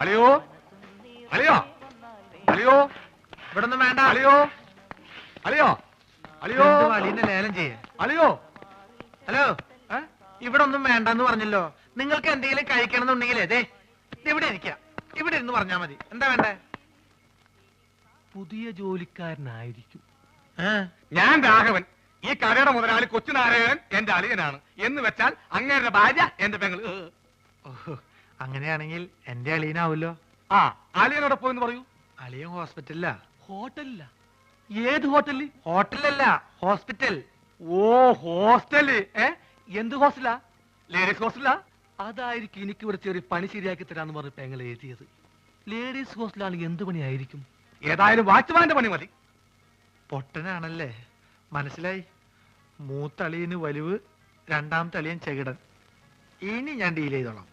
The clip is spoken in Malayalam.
അളിയോ അളിയോ അളിയോ ഇവിടെ ഒന്നും വേണ്ട. അളിയോ അളിയോ അളിയോ അളിയന്റെ ലേലം ചെയ്യേ. അളിയോ. ഹലോ, ഇവിടെ ഒന്നും വേണ്ടെന്ന് പറഞ്ഞല്ലോ. നിങ്ങൾക്ക് എന്തെങ്കിലും കഴിക്കണം എന്നുണ്ടെങ്കിലേ ദേ ഇവിടെ ഇരിക്കാം. ഇവിടെ ഇരുന്ന് പറഞ്ഞാ മതി. എന്താ വേണ്ടേ? പുതിയ ജോലിക്കാരനായിരിക്കും. ഞാൻ രാഘവൻ. ഈ കടയുടെ മുതലാളി കൊച്ചുനാരായണൻ എന്റെ അളിയനാണ്. എന്ന് വെച്ചാൽ അങ്ങേരുടെ ഭാര്യ എന്റെ പെങ്ങള്. അങ്ങനെയാണെങ്കിൽ എന്റെ അളിയനാവൂല്ലോ. ആ, അളിയനോടെ പോയെന്ന് പറയൂ. അളിയൻ ഹോസ്പിറ്റലിലാ. ഹോട്ടലില്ല. ഏത് ഹോട്ടലിൽ? ഹോട്ടലല്ല, ഹോസ്പിറ്റൽ. ഓ, ഹോസ്റ്റല്. എന്ത് ഹോസ്റ്റലാ? ലേഡീസ് ഹോസ്റ്റലാ? അതായിരിക്കും എനിക്ക് ഇവിടെ ചെറിയ പണി ശരിയാക്കി തരാന്ന് പറഞ്ഞ് പെങ്ങൾ എഴുതിയത്. ലേഡീസ് ഹോസ്റ്റലാണെങ്കിൽ എന്ത് പണിയായിരിക്കും? ഏതായാലും വാച്ച്മാന്റെ പണി മതി. പൊട്ടനാണല്ലേ, മനസ്സിലായി. മൂത്തളിയന് വലിവ്, രണ്ടാമത്തെ അളിയൻ ചെകിടൻ. ഇനി ഞാൻ ഡീൽ ചെയ്തോളാം.